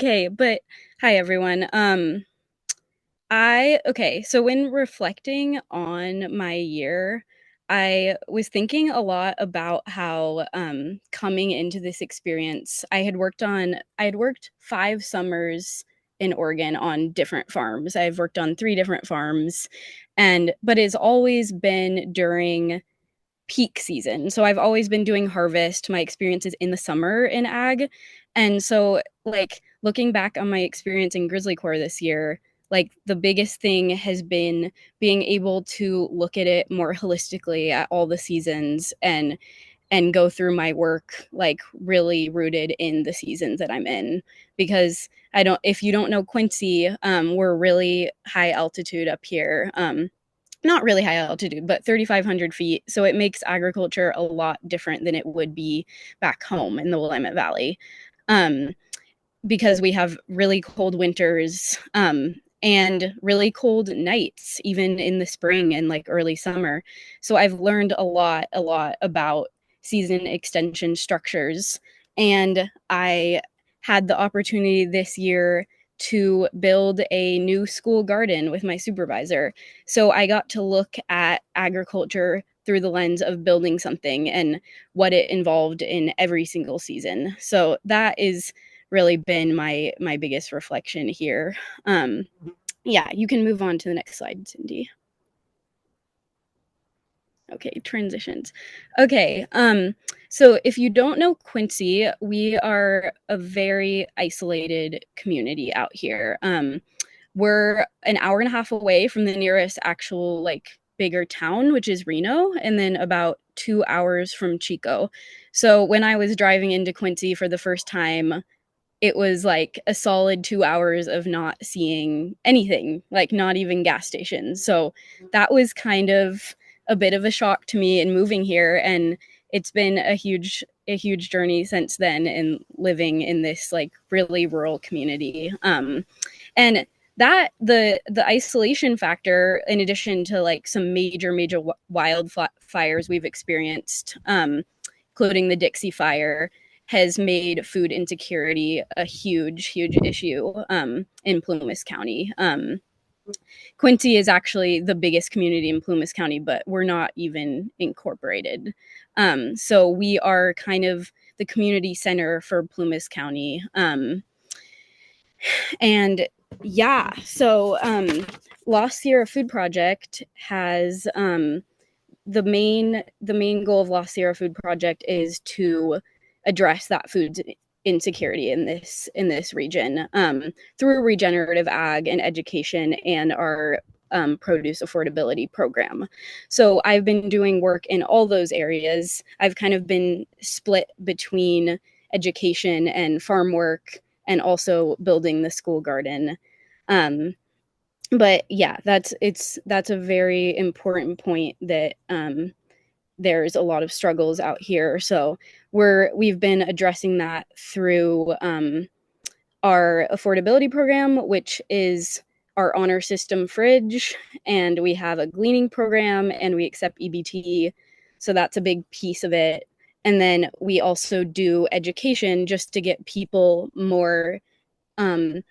Okay, but hi everyone. So when reflecting on my year, I was thinking a lot about how coming into this experience, I had worked 5 summers in Oregon on different farms. I've worked on 3 different farms, but it's always been during peak season. So I've always been doing harvest. My experience is in the summer in ag. And so like looking back on my experience in GrizzlyCorps this year, like the biggest thing has been being able to look at it more holistically at all the seasons and go through my work like really rooted in the seasons that I'm in, because I don't if you don't know Quincy, we're really high altitude up here. Not really high altitude, but 3,500 feet. So it makes agriculture a lot different than it would be back home in the Willamette Valley, um, because we have really cold winters, and really cold nights, even in the spring and like early summer. So I've learned a lot about season extension structures. And I had the opportunity this year to build a new school garden with my supervisor. So I got to look at agriculture through the lens of building something and what it involved in every single season. So that is really been my biggest reflection here. Um, yeah, you can move on to the next slide, Cindy. Okay, transitions. Okay, so if you don't know Quincy, we are a very isolated community out here. We're an hour and a half away from the nearest actual like bigger town, which is Reno, and then about 2 hours from Chico. So when I was driving into Quincy for the first time, it was like a solid 2 hours of not seeing anything, like not even gas stations. So that was kind of a bit of a shock to me in moving here. And it's been a huge journey since then in living in this like really rural community. And that the isolation factor, in addition to like some major wildfires we've experienced, including the Dixie Fire, has made food insecurity a huge issue, in Plumas County. Quincy is actually the biggest community in Plumas County, but we're not even incorporated. So we are kind of the community center for Plumas County. And yeah, so Lost Sierra Food Project has the main goal of Lost Sierra Food Project is to address that food insecurity in this region, through regenerative ag and education and our produce affordability program. So I've been doing work in all those areas. I've kind of been split between education and farm work and also building the school garden. Um, but yeah, that's a very important point that there's a lot of struggles out here. So we've been addressing that through our affordability program, which is our honor system fridge, and we have a gleaning program, and we accept EBT. So that's a big piece of it. And then we also do education just to get people um,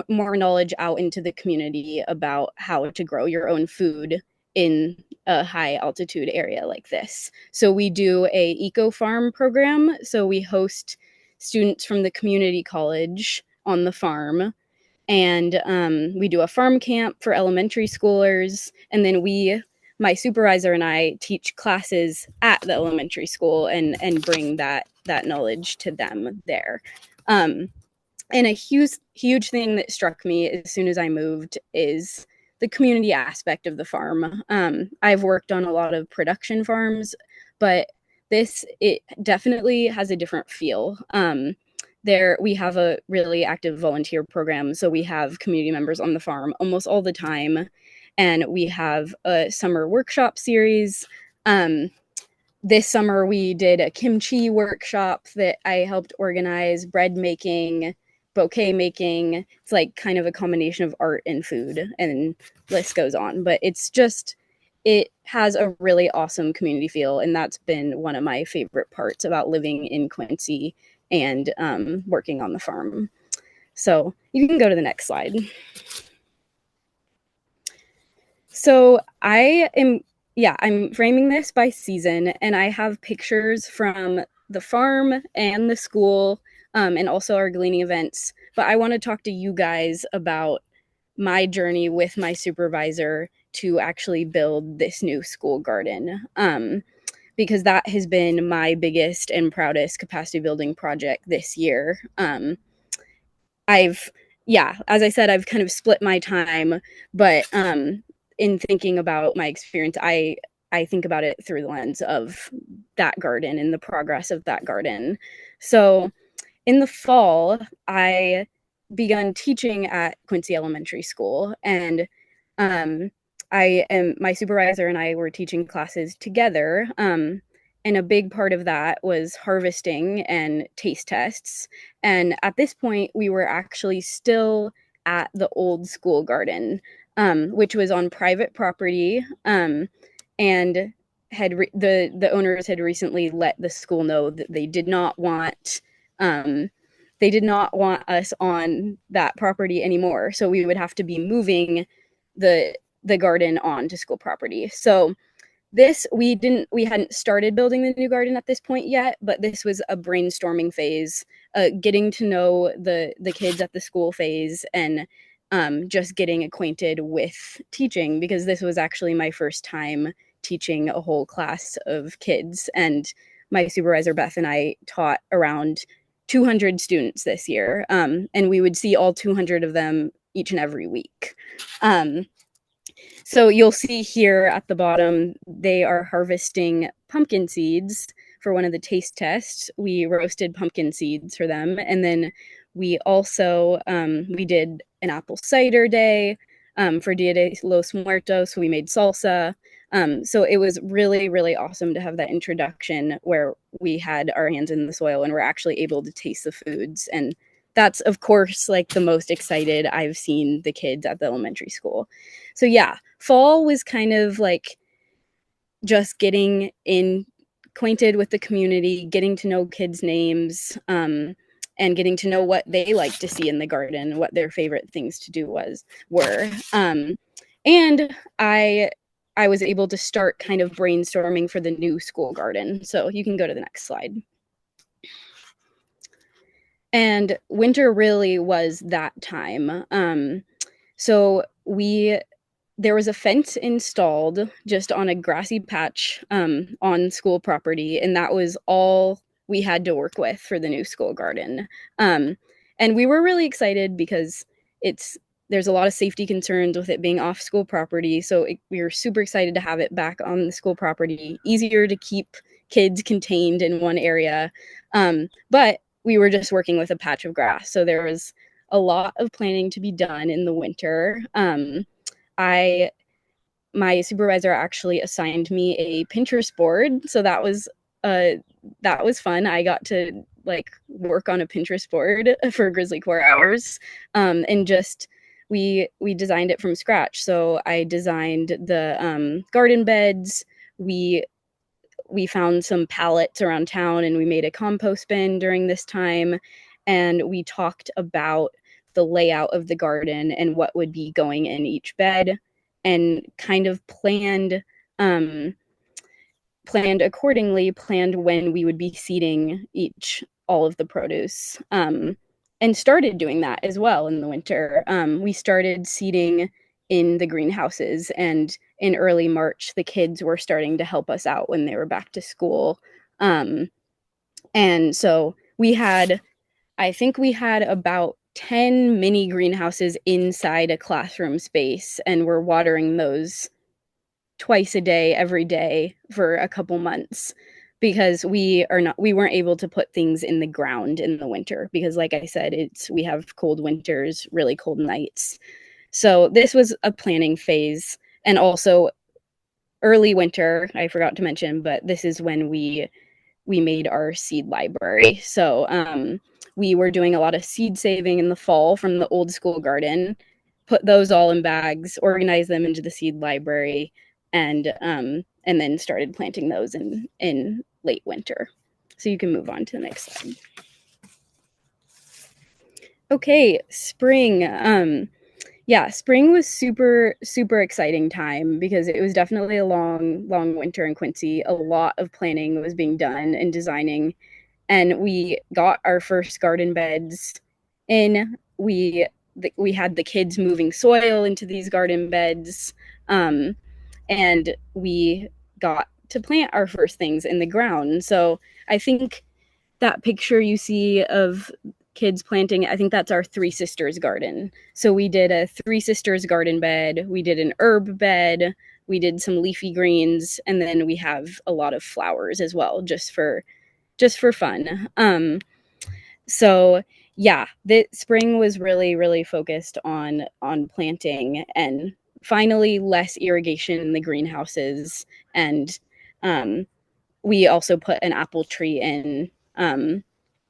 more knowledge out into the community about how to grow your own food in a high altitude area like this. So we do a eco farm program. So we host students from the community college on the farm, and we do a farm camp for elementary schoolers, and then my supervisor and I teach classes at the elementary school and bring that knowledge to them there. Um, and a huge thing that struck me as soon as I moved is the community aspect of the farm. I've worked on a lot of production farms, but it definitely has a different feel. There we have a really active volunteer program, so we have community members on the farm almost all the time, and we have a summer workshop series. This summer we did a kimchi workshop that I helped organize, bread making, bouquet making. It's like kind of a combination of art and food, and list goes on. But it has a really awesome community feel, and that's been one of my favorite parts about living in Quincy and working on the farm. So you can go to the next slide. So I'm framing this by season, and I have pictures from the farm and the school, and also our gleaning events. But I want to talk to you guys about my journey with my supervisor to actually build this new school garden, because that has been my biggest and proudest capacity building project this year. I've as I said, I've kind of split my time, but in thinking about my experience, I think about it through the lens of that garden and the progress of that garden. So in the fall, I begun teaching at Quincy Elementary School, and um, my supervisor and I were teaching classes together. And a big part of that was harvesting and taste tests. And at this point, we were actually still at the old school garden, which was on private property, and the owners had recently let the school know that they did not want us on that property anymore. So we would have to be moving the garden onto school property. So we hadn't started building the new garden at this point yet, but this was a brainstorming phase, getting to know the kids at the school phase, and just getting acquainted with teaching, because this was actually my first time teaching a whole class of kids, and my supervisor Beth and I taught around 200 students this year, and we would see all 200 of them each and every week. So you'll see here at the bottom, they are harvesting pumpkin seeds for one of the taste tests. We roasted pumpkin seeds for them. And then we also, we did an apple cider day for Dia de los Muertos. So we made salsa. So it was really, really awesome to have that introduction where we had our hands in the soil and we're actually able to taste the foods. And that's, of course, like the most excited I've seen the kids at the elementary school. So yeah, fall was kind of like just getting acquainted with the community, getting to know kids' names, and getting to know what they like to see in the garden, what their favorite things to do were. And I was able to start kind of brainstorming for the new school garden. So you can go to the next slide. And winter really was that time. So there was a fence installed just on a grassy patch on school property, and that was all we had to work with for the new school garden. And we were really excited because there's a lot of safety concerns with it being off school property, so we were super excited to have it back on the school property, easier to keep kids contained in one area. But we were just working with a patch of grass, so there was a lot of planning to be done in the winter. My supervisor actually assigned me a Pinterest board, so that was fun. I got to like work on a Pinterest board for GrizzlyCorps hours, and just we designed it from scratch. So I designed the garden beds. We found some pallets around town and we made a compost bin during this time, and we talked about the layout of the garden and what would be going in each bed, and kind of planned accordingly, planned when we would be seeding all of the produce, and started doing that as well in the winter. We started seeding in the greenhouses, and in early March, the kids were starting to help us out when they were back to school. And so I think we had about 10 mini greenhouses inside a classroom space, and we're watering those twice a day, every day for a couple months, because we weren't able to put things in the ground in the winter, because like I said, we have cold winters, really cold nights. So this was a planning phase. And also early winter, I forgot to mention, but this is when we made our seed library. So we were doing a lot of seed saving in the fall from the old school garden, put those all in bags, organize them into the seed library, and then started planting those in late winter. So you can move on to the next slide. Okay, spring. Yeah, spring was super exciting time because it was definitely a long winter in Quincy. A lot of planning was being done and designing, and we got our first garden beds in. We had the kids moving soil into these garden beds, and we got to plant our first things in the ground. So I think that picture you see of kids planting, I think that's our Three Sisters garden. So we did a Three Sisters garden bed, we did an herb bed, we did some leafy greens, and then we have a lot of flowers as well, just for fun. So yeah, the spring was really focused on planting and finally less irrigation in the greenhouses, and um, we also put an apple tree in,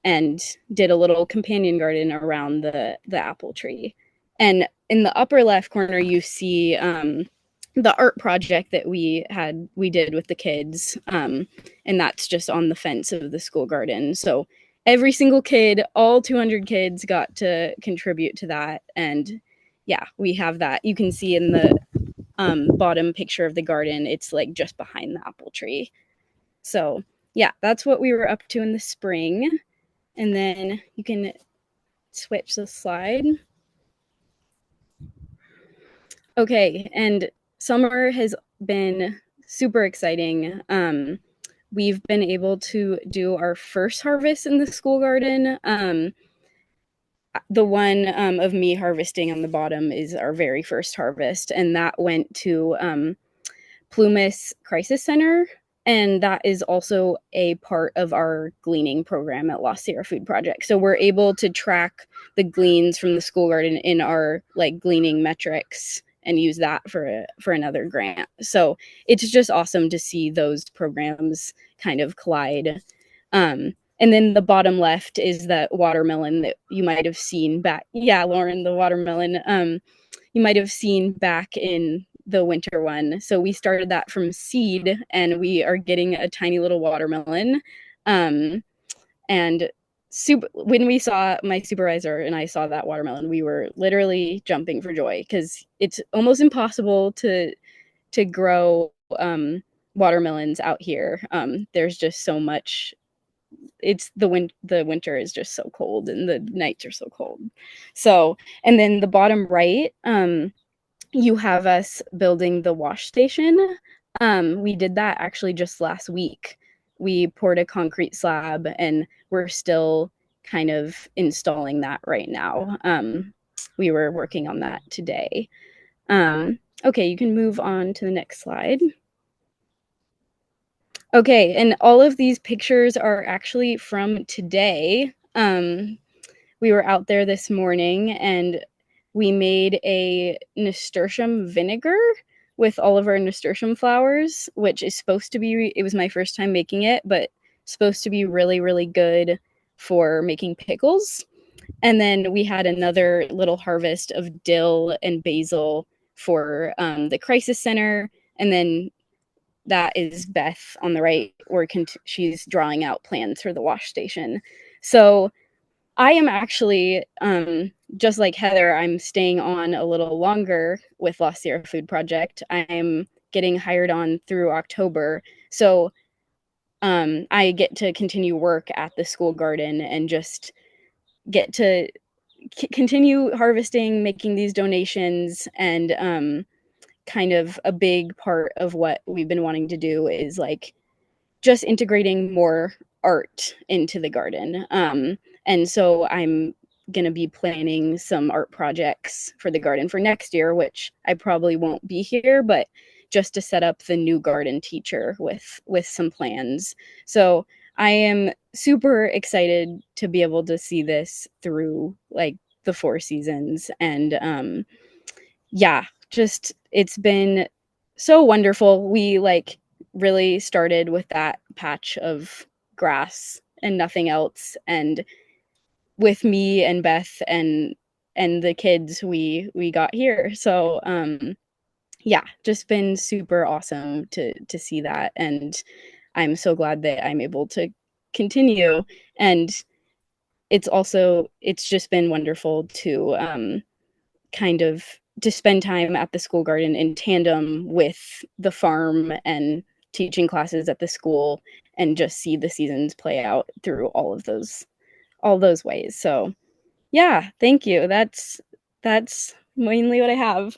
and did a little companion garden around the apple tree. And in the upper left corner, you see the art project that we did with the kids, and that's just on the fence of the school garden. So every single kid, all 200 kids, got to contribute to that. And yeah, we have that. You can see in the bottom picture of the garden, it's like just behind the apple tree. So yeah, that's what we were up to in the spring. And then you can switch the slide. Okay, and summer has been super exciting. We've been able to do our first harvest in the school garden. The one of me harvesting on the bottom is our very first harvest, and that went to Plumas Crisis Center, and that is also a part of our gleaning program at Lost Sierra Food Project. So we're able to track the gleans from the school garden in our like gleaning metrics and use that for another grant. So it's just awesome to see those programs kind of collide. And then the bottom left is the watermelon that you might have seen back. Yeah, Lauren, the watermelon. You might have seen back in the winter one. So we started that from seed, and we are getting a tiny little watermelon. And when we saw, my supervisor and I saw that watermelon, we were literally jumping for joy because it's almost impossible to grow watermelons out here. There's just so much. It's the winter is just so cold and the nights are so cold. So, and then the bottom right, you have us building the wash station. We did that actually just last week. We poured a concrete slab and we're still kind of installing that right now. We were working on that today. Okay, you can move on to the next slide. Okay, and all of these pictures are actually from today. We were out there this morning and we made a nasturtium vinegar with all of our nasturtium flowers, which is supposed to be, it was my first time making it, but supposed to be really good for making pickles. And then we had another little harvest of dill and basil for the crisis center. And then that is Beth on the right, where she's drawing out plans for the wash station. So I am actually, just like Heather, I'm staying on a little longer with Lost Sierra Food Project. I'm getting hired on through October. So I get to continue work at the school garden and just get to continue harvesting, making these donations, and kind of a big part of what we've been wanting to do is like just integrating more art into the garden. And so I'm going to be planning some art projects for the garden for next year, which I probably won't be here, but just to set up the new garden teacher with some plans. So I am super excited to be able to see this through like the 4 seasons. And yeah, just it's been so wonderful. We like really started with that patch of grass and nothing else, and with me and Beth and the kids we got here. So yeah, just been super awesome to see that, and I'm so glad that I'm able to continue. And it's just been wonderful to kind of to spend time at the school garden in tandem with the farm and teaching classes at the school and just see the seasons play out through all those ways. So yeah, thank you. That's mainly what I have.